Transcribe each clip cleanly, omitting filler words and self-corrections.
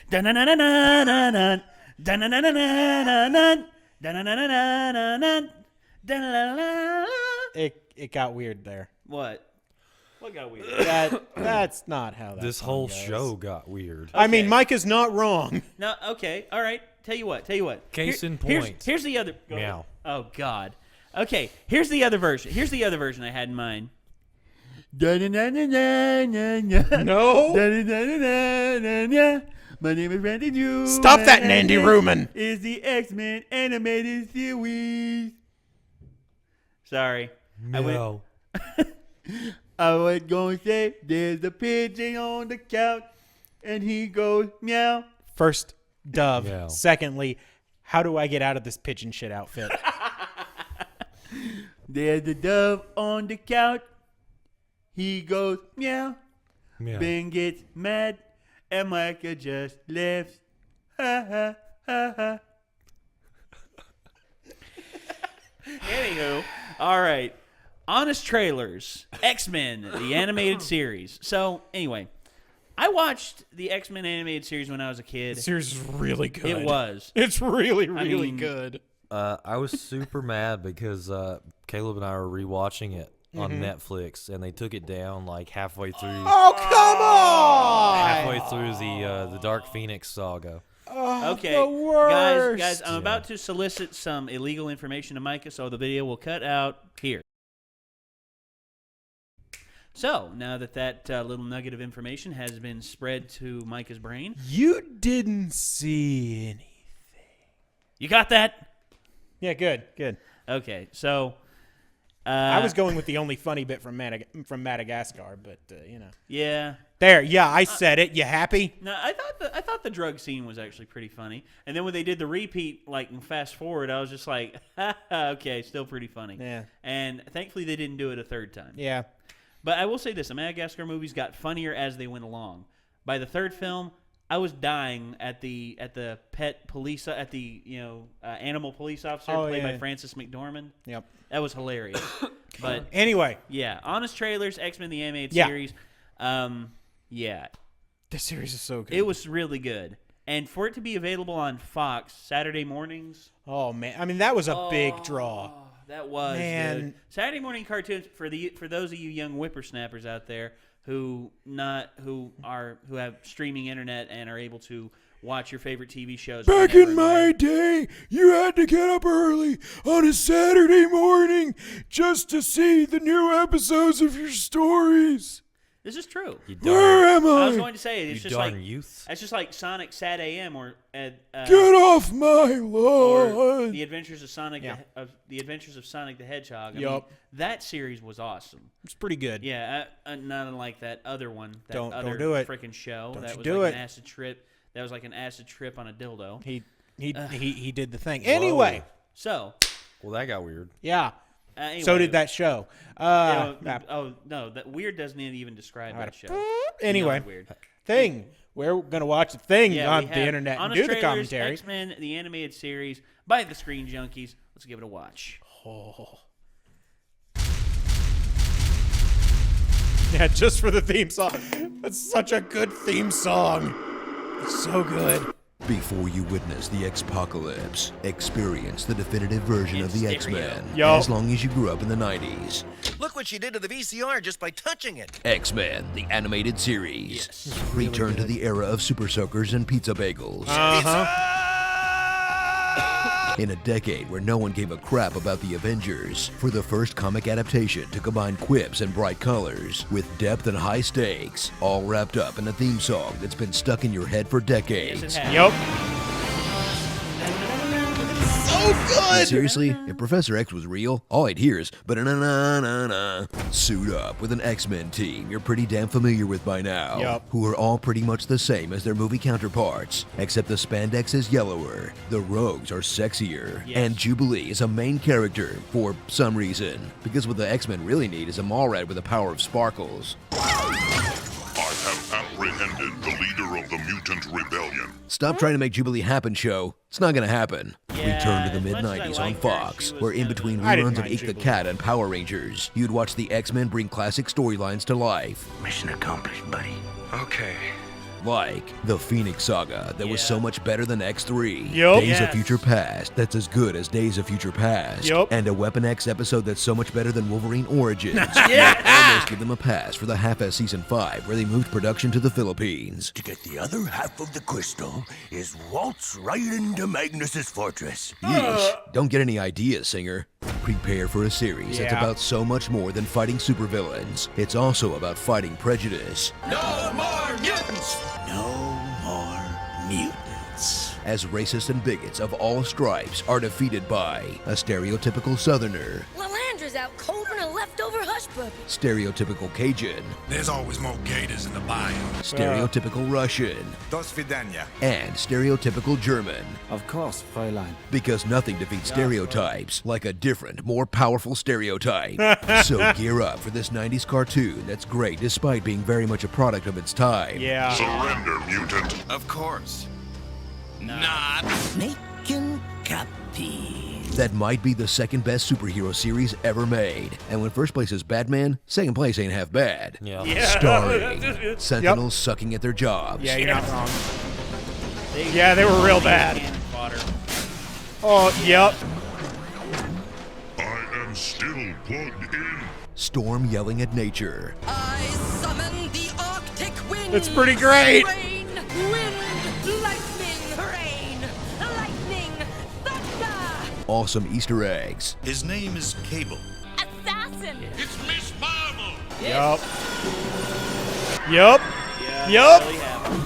Dun-dun-dun-dun-dun-dun. Dun-dun-dun-dun-dun-dun. Dun-dun-dun-dun-dun-dun. Dun-dun-dun-dun. It got weird there. What? What got weird? That's not how that This song whole goes. show got weird. I mean, Okay. Mike is not wrong. No, okay, all right. Tell you what. Case in point. Here's the other. Meow. Oh God. Okay, here's the other version. I had in mind. No. My name is Randy Drew. Stop that, Nandy Ruman. Is the X-Men animated series. Sorry. No. I was going to say, there's a pigeon on the couch, and he goes, meow. First, Dove. Yeah. Secondly, how do I get out of this pigeon shit outfit? There's a dove on the couch. He goes, meow. Meow. Ben gets mad, and Micah just laughs. Ha, ha, ha, ha. Anywho, all right. Honest Trailers, X-Men, the animated series. So, anyway, I watched the X-Men animated series when I was a kid. The series is really good. It was. It's really, really mean, good. I was super mad because Caleb and I were rewatching it on Netflix, and they took it down like halfway through Oh, come on! the Dark Phoenix saga. Oh, Okay, the worst. guys, I'm about to solicit some illegal information to Micah, so the video will cut out here. So, now that little nugget of information has been spread to Micah's brain, You didn't see anything. you got that? Yeah, good. Okay, so... I was going with the only funny bit from Madagascar, but, Yeah. There, yeah, I said it. You happy? No, I thought the drug scene was actually pretty funny. And then when they did the repeat, like, and fast forward, I was just like, okay, still pretty funny. Yeah. And thankfully they didn't do it a third time. Yeah. But I will say this, the Madagascar movies got funnier as they went along. By the third film, I was dying at the pet police, at the, animal police officer played by Francis McDormand. Yep. That was hilarious. But Anyway, yeah, Honest Trailers, X-Men the Animated Yeah. Series. Yeah, this series is so good. it was really good. And for it to be available on Fox Saturday mornings. Oh man, I mean that was a big draw. Oh, that was Man. good. Saturday morning cartoons for those of you young whippersnappers out there who have streaming internet and are able to watch your favorite TV shows. Back whenever in my day, you had to get up early on a Saturday morning just to see the new episodes of your stories. This is true. You Where darn, am I? I was going to say it's you just darn like youth. it's just like Sonic Sat AM or Get off my or lawn. the Adventures of Sonic the Adventures of Sonic the Hedgehog. I mean, Yup. that series was awesome. It's pretty good. Yeah, not unlike that other one. That Don't other do it. Freaking show. Don't that you was do like it. an acid trip. That was like an acid trip on a dildo. He did the thing. Anyway, So, Well, that got weird. yeah. anyway, So did that show. oh no, that weird doesn't even describe that show. Anyway, Not weird. Thing. We're gonna watch the thing Yeah, on we the have internet and Honest do the Trailers, commentary. X-Men, the animated series by the Screen Junkies. Let's give it a watch. Oh. Yeah, just for the theme song. That's such a good theme song. It's so good. Before you witness the X-Pocalypse, experience the definitive version of the In X-Men, Yo. as long as you grew up in the 90s. Look what she did to the VCR just by touching it. X-Men, the animated series. Return to the era of Super Soakers and pizza bagels. Uh-huh. In a decade where no one gave a crap about the Avengers, for the first comic adaptation to combine quips and bright colors with depth and high stakes, all wrapped up in a theme song that's been stuck in your head for decades. Yes, it has. Yup. So good! Seriously, if Professor X was real, all I'd hear is ba-na-na-na-na. Suit up with an X-Men team you're pretty damn familiar with by now, Yup. who are all pretty much the same as their movie counterparts, except the spandex is yellower, the rogues are sexier, Yes. and Jubilee is a main character for some reason, because what the X-Men really need is a Mallrat with the power of sparkles. I have apprehended the leader of the mutant rebellion. Stop trying to make Jubilee happen, show. It's not gonna happen. Yeah, Return to the as much as I mid-90s on liked her, Fox, she was where in kind of between I didn't reruns of mind Ike the Jubilee. Cat and Power Rangers, you'd watch the X-Men bring classic storylines to life. Mission accomplished, buddy. Okay. Like the Phoenix Saga that was so much better than X3. Yup. Days of Yes. Future Past that's as good as Days of Future Past. Yup. And a Weapon X episode that's so much better than Wolverine Origins. Almost give them a pass for the half-ass season 5 where they moved production to the Philippines. To get the other half of the crystal is waltz right into Magnus's fortress. Yeesh. Don't get any ideas, Singer. Prepare for a series that's Yeah. about so much more than fighting supervillains. It's also about fighting prejudice. No more mutants! No more mutants. As racists and bigots of all stripes are defeated by a stereotypical Southerner, Lalandra's out cold and a leftover hush puppy. stereotypical Cajun, There's always more gators in the bayou. stereotypical Russian, Dos vidania. and stereotypical German. Of course, Fräulein. Because nothing defeats stereotypes like a different, more powerful stereotype. So gear up for this 90s cartoon that's great despite being very much a product of its time. Yeah. Surrender, mutant. Of course. Not. Making copies. That might be the second best superhero series ever made. And when first place is Batman, second place ain't half bad. Yeah. Starring Sentinels sucking at their jobs. Yeah, you're not wrong. Yeah, they were real bad. Cannon fodder. Oh, yep. I am still plugged in. Storm yelling at nature. I summon the Arctic wind. It's pretty great. Rain, wind, lightning, rain, lightning, thunder. Awesome Easter eggs. His name is Cable. Assassin. It's Miss Marvel. Yup. Yup. Yeah. Yup. Really happened.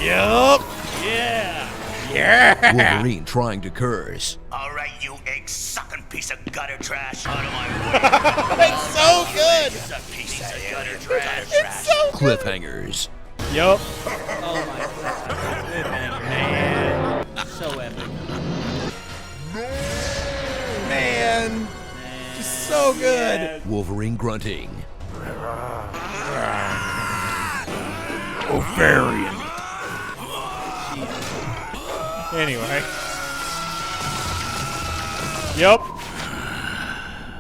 Yup. Yeah. Yeah. Wolverine trying to curse. All right, you egg-sucking piece of gutter trash. Out of my way. It's so good. It's a piece of gutter trash. It's so Cliffhangers. Yup. Oh my god. Man. So epic. Man. Just so good. Wolverine grunting. Ovarian. Anyway. Yup.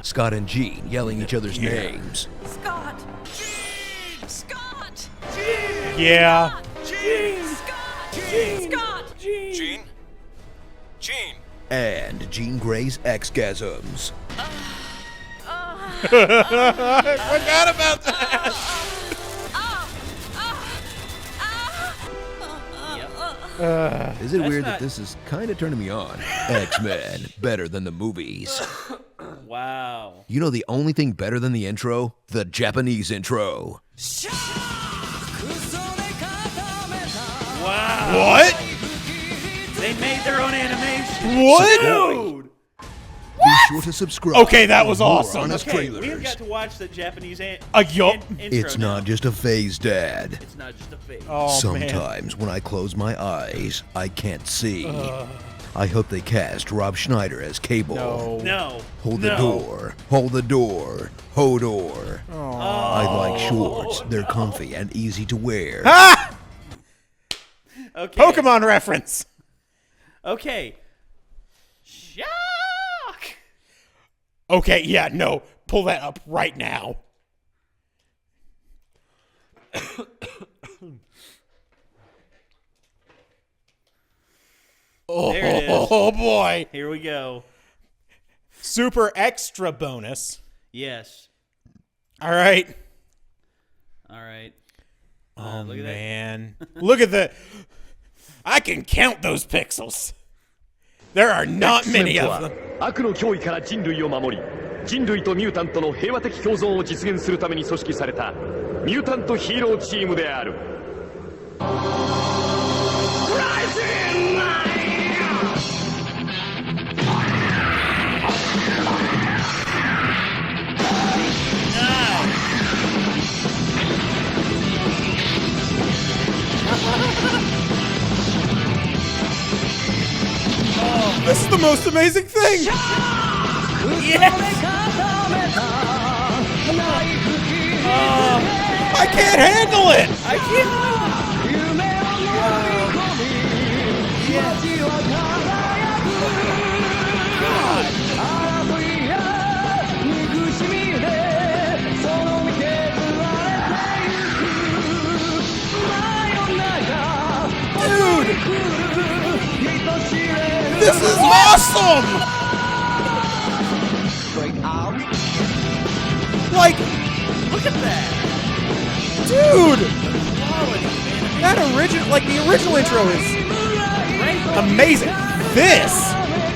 Scott and Jean yelling each other's names. Scott. Gene. Scott. Yeah. Gene. Scott. Gene. Scott. Gene? Gene. And Jean Grey's X-gasms. Forgot about that. Is it weird that not- this is kind of turning me on? X-Men, better than the movies. Wow. You know the only thing better than the intro? The Japanese intro. Wow. What? They made their own animation. What? Dude. Be sure to subscribe. Okay, that for was more awesome. honest Okay, we have trailers. got to watch the Japanese yup. intro It's now. not just a phase, Dad. It's not just a fake. Oh, man. Sometimes when I close my eyes, I can't see. I hope they cast Rob Schneider as Cable. No. No. Hold no. the door. Hold the door. Hodor. I like shorts. They're comfy and easy to wear. Ah! Okay. Pokemon reference. Okay. Shock. Okay, yeah, no. Pull that up right now. There it is. Oh boy. Here we go. Super extra bonus. Yes. All right. All right. Oh, look at that. man. Look at the... I can count those pixels. There are not many of them. 悪の脅威から人類を守り、人類とミュータントの平和的共存を実現するために組織されたミュータントヒーローチームである。This is the most amazing thing. Yes. I can't handle it. I can't. This is awesome! Like, Look at that. dude, Quality, man. that the original intro is amazing. This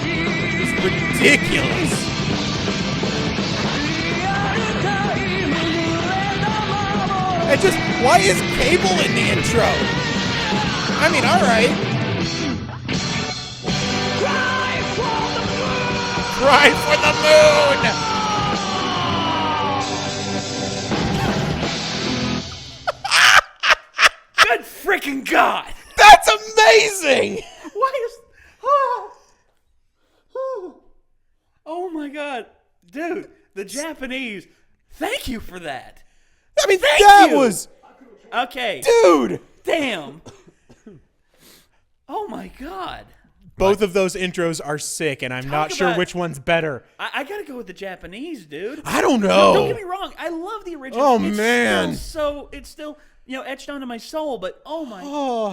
is ridiculous. And just, why is Cable in the intro? I mean, all right. Cry for the moon! Good freaking God. That's amazing! Why is... Oh my God. Dude, the Japanese, thank you for that. I mean, Thank that you. was... Okay. Dude! Damn. Oh my God. Both of those intros are sick, and I'm not sure about- which one's better. I gotta go with the Japanese, dude. I don't know. No, don't get me wrong. I love the original. Oh, It's man. it's still etched onto my soul. But oh my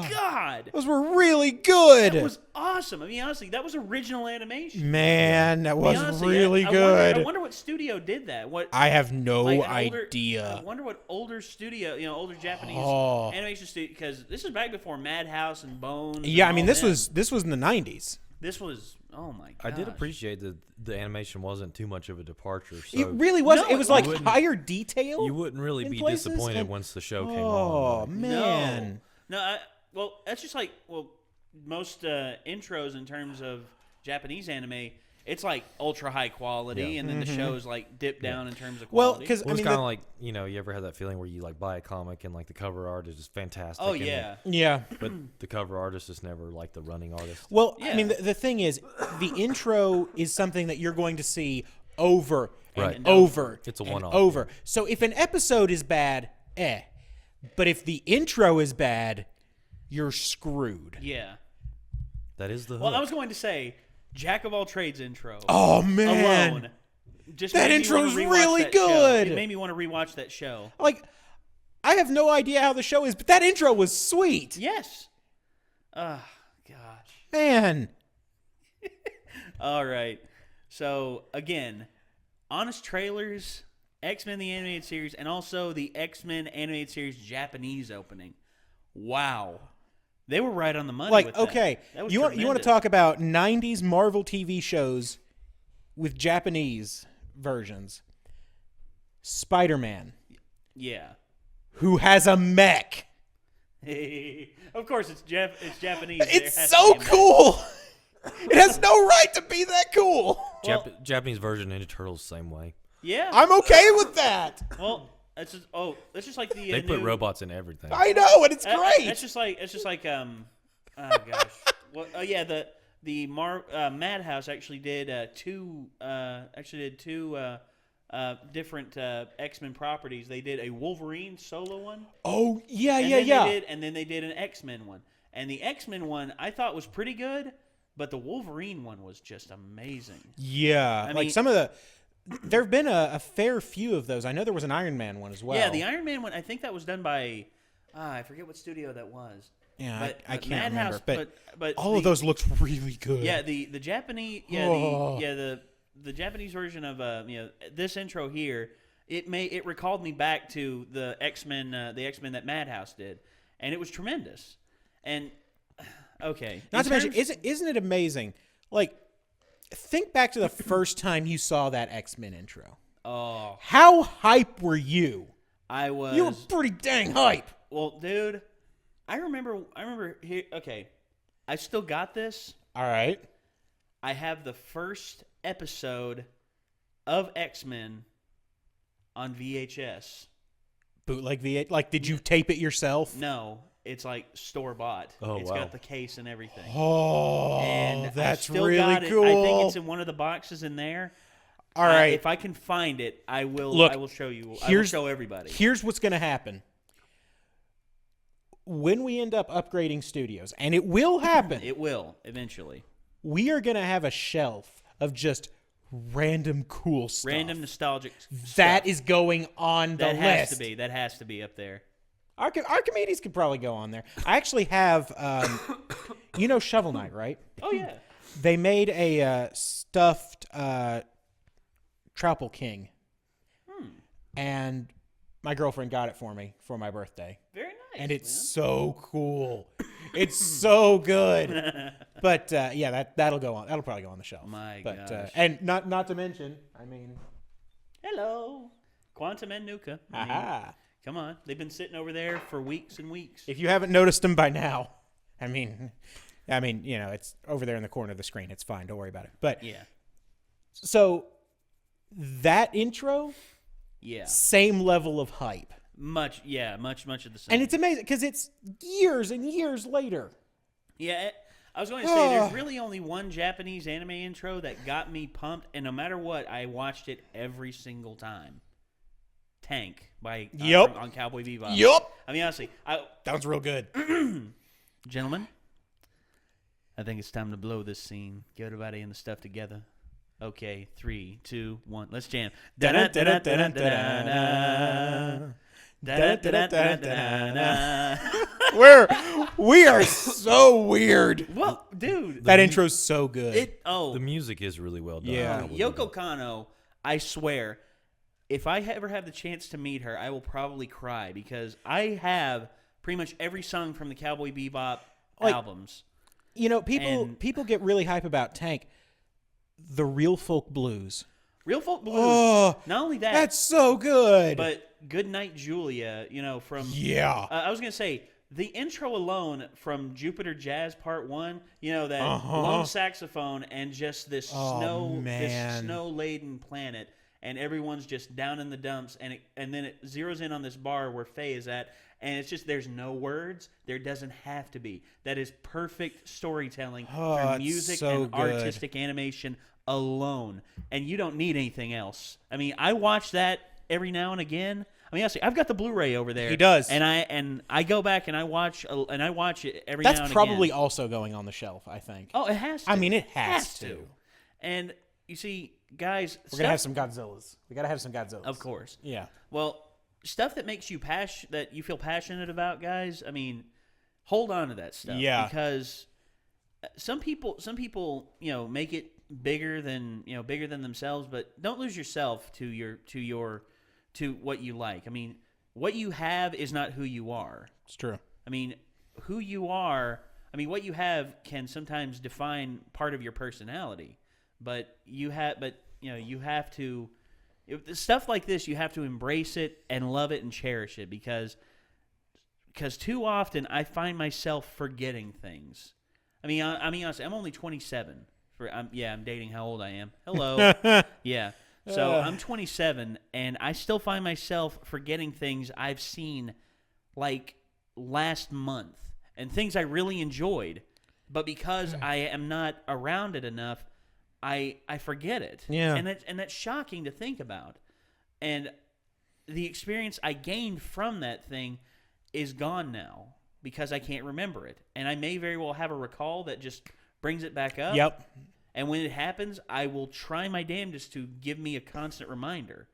God, Those were really good. that was awesome. I mean, honestly, that was original animation. Man, that was Honestly, really I good. I wonder what studio did that. What I have no like an older- idea. I wonder what older studio, older Japanese Oh. animation studio, because this is back before Madhouse and Bones. Yeah, I and mean, all this them. was in the 90s. This was, oh my God. I did appreciate that the animation wasn't too much of a departure. So It really was. No, it was it like wasn't. higher detail. you wouldn't really in be places, disappointed and- once the show came Oh, on. man. No, well, that's just like most intros in terms of Japanese anime. It's like ultra high quality, and then the shows like dip down in terms of Well, quality. because Well, I it's mean, kind of like, you ever had that feeling where you like buy a comic and like the cover art is just fantastic. oh and yeah, yeah. but the cover artist is never like the running artist. Well, Yeah. I mean, the thing is, the intro is something that you're going to see over and Right. over. It's a and one-off, over. So if an episode is bad, but if the intro is bad, you're screwed. yeah. That is the hook. Well, I was going to say Jack of all trades intro. Oh man, Alone. Just That made me wanna intro's rewatch really that show. good. It made me want to rewatch that show. like I have no idea how the show is, but that intro was sweet. Yes. Oh gosh. Man, All right. So again, honest trailers, X-Men the Animated Series, and also the X-Men Animated Series Japanese opening. Wow. They were right on the money like with that. okay, That was you want to tremendous. talk about 90s Marvel TV shows with Japanese versions. Spider-Man, Yeah. who has a mech. Of course, it's Japanese. There It's has so to be a cool. It has no right to be that cool. Japanese version Ninja Turtles same way. Yeah. I'm okay with that. Well, that's just like the They put new- robots in everything. I know, and it's great. It's just like oh gosh. Well, oh yeah, the Madhouse actually did two different X-Men properties. They did a Wolverine solo one. Oh yeah, and yeah, then yeah. and then they did an X-Men one. And the X-Men one I thought was pretty good, but the Wolverine one was just amazing. Yeah, I like mean- some of the. There have been a fair few of those. I know there was an Iron Man one as well. Yeah, the Iron Man one. I think that was done by I forget what studio that was. Yeah, But, I but can't Madhouse, remember. But all the- of those looked really good. Yeah, the Japanese the Japanese version of this intro here, it recalled me back to the X-Men that Madhouse did, and it was tremendous. And okay, Not in to mention, terms- isn't it amazing? Like, think back to the first time you saw that X-Men intro. oh, How hype were you? I was You were pretty dang hype. well, dude. I remember here. Okay, I still got this. All right. I have the first episode of X-Men on VHS. Bootleg V8. Like, did you tape it yourself? No, it's like store bought. Oh, It's wow. got the case and everything. Oh, And I that's still really got it. cool. I think it's in one of the boxes in there. All right. If I can find it, I will. Look, I will show you. I will here's- show everybody. Here's what's going to happen. When we end up upgrading studios, and it will happen, It will eventually. we are going to have a shelf of just random cool stuff. Random nostalgic. That stuff. is going on the that list. has to be. That has to be up there. Archimedes could probably go on there. I actually have You know Shovel Knight, right? Oh yeah. They made a stuffed Troupple King, and my girlfriend got it for me for my birthday. Very nice. And it's so cool. It's so good. But that'll go on. That'll probably go on the shelf. My gosh. gosh. And not to mention, I mean, hello, Quantum and Nuka. Come on, they've been sitting over there for weeks and weeks. If you haven't noticed them by now, I mean, it's over there in the corner of the screen. It's fine. Don't worry about it. But yeah. So that intro, same level of hype. Much of the same. And it's amazing because it's years and years later. Yeah, I was going to say there's really only one Japanese anime intro that got me pumped, and no matter what, I watched it every single time. Tank by on Cowboy Bebop. Yup. I mean, honestly, sounds real good. Gentlemen, I think it's time to blow this scene. Get everybody in the stuff together. Okay, 3, 2, 1, let's jam. We are so weird. Well, dude, that intro's so good. The music is really well done. Yeah, Yoko Kanno, I swear, if I ever have the chance to meet her, I will probably cry because I have pretty much every song from the Cowboy Bebop albums. You know, people get really hype about Tank. The Real Folk Blues. Real Folk Blues. Oh, not only that, that's so good. But Goodnight Julia, from I was gonna say the intro alone from Jupiter Jazz Part 1. That lone saxophone and just this snow-laden planet, and everyone's just down in the dumps, and then it zeroes in on this bar where Faye is at, and it's just there's no words. There doesn't have to be. That is perfect storytelling for music and artistic animation alone, and you don't need anything else. I mean, I watch that every now and again. I mean, honestly, I've got the Blu-ray over there. He does, and I go back and I watch it every now and again. That's probably also going on the shelf, I think. Oh, it has to. I mean, it has to. And you see, guys, we're gonna have some Godzillas. We gotta have some Godzillas, of course. Yeah. Well, stuff that makes you that you feel passionate about, guys. I mean, hold on to that stuff. Yeah. Because some people, make it bigger than themselves, but don't lose yourself to what you like. I mean, what you have is not who you are. It's true. I mean, who you are. I mean, what you have can sometimes define part of your personality, but you have to. Stuff like this, you have to embrace it and love it and cherish it because too often I find myself forgetting things. I mean, honestly, I'm only 27. I'm dating how old I am. Hello. Yeah. So I'm 27, and I still find myself forgetting things I've seen like last month and things I really enjoyed. But because I am not around it enough, I forget it. Yeah. And that's shocking to think about. And the experience I gained from that thing is gone now because I can't remember it. And I may very well have a recall that just brings it back up. Yep. And when it happens, I will try my damnedest to give me a constant reminder.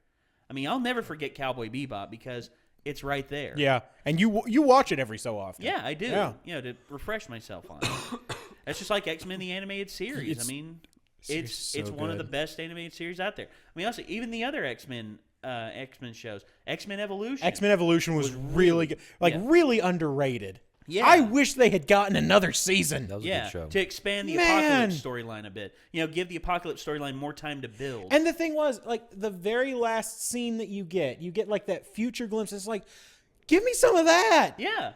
I mean, I'll never forget Cowboy Bebop because it's right there. Yeah. And you watch it every so often. Yeah, I do. Yeah. To refresh myself on it. That's just like X-Men the Animated Series. It's one of the best animated series out there. I mean, honestly, even the other X-Men shows, X-Men Evolution. X-Men Evolution was really good, really underrated. Yeah, I wish they had gotten another season. That was a good show. To expand the Apocalypse storyline a bit. Give the Apocalypse storyline more time to build. And the thing was, like the very last scene that you get like that future glimpse. It's like, give me some of that. Yeah,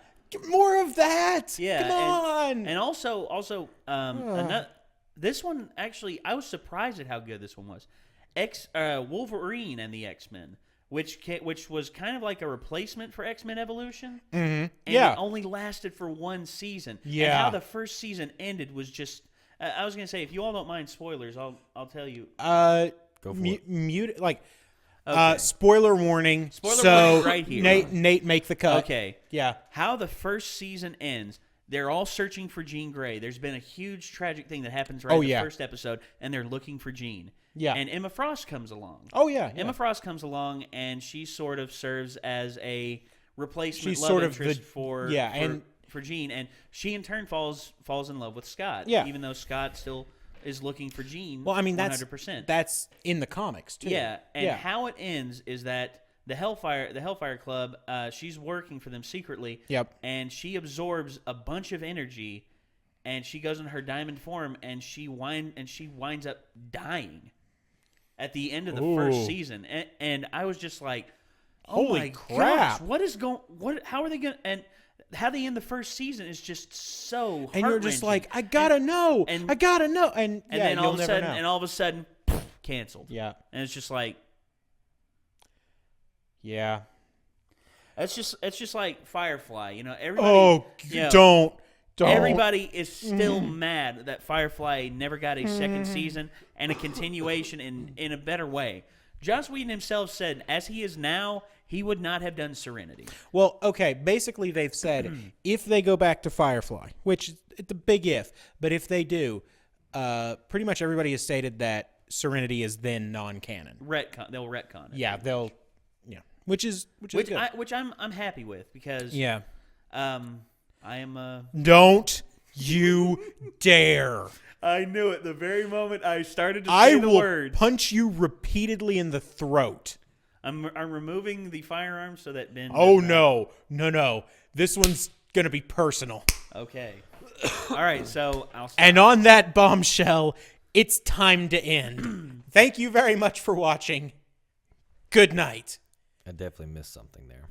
more of that. Yeah, come on. And also, another. This one, actually, I was surprised at how good this one was. Wolverine and the X-Men, which was kind of like a replacement for X-Men Evolution. Mm-hmm. And it only lasted for one season. Yeah. And how the first season ended was just... I was going to say, if you all don't mind spoilers, I'll tell you. Go for it. Spoiler warning. Spoiler warning right here. Nate, make the cut. Okay. Yeah. How the first season ends... They're all searching for Jean Grey. There's been a huge tragic thing that happens in the first episode, and they're looking for Jean. Yeah. And Emma Frost comes along. Oh, yeah. Emma Frost comes along, and she sort of serves as a replacement She's love sort of interest for... Yeah, Jean, and she in turn falls in love with Scott. Yeah. Even though Scott still is looking for Jean. Well, I mean 100%. that's in the comics too. Yeah, and how it ends is that the Hellfire Club, she's working for them secretly. Yep. And she absorbs a bunch of energy, and she goes in her diamond form, and she winds up dying at the end of the first season. And I was just like, oh holy my crap! Gosh, how are they gonna and how they end the first season is just so and you're just heart-wrenching. like, I gotta know, and then all of a sudden, canceled. Yeah, and it's just like, yeah, it's just like Firefly, you know. Everybody, don't. Everybody is still mad that Firefly never got a second season and a continuation in a better way. Joss Whedon himself said, as he is now, he would not have done Serenity. Well, okay, basically they've said if they go back to Firefly, which it's a big if, but if they do, pretty much everybody has stated that Serenity is then non-canon. They'll retcon it. Yeah, which is good. Which I'm happy with because I am Don't you dare. I knew it the very moment I started to say the words. I will punch you repeatedly in the throat. I'm removing the firearm so that Ben. Oh no. This one's gonna be personal. Okay. All right. So I'll stop. And on that bombshell, it's time to end. Thank you very much for watching. Good night. I definitely missed something there.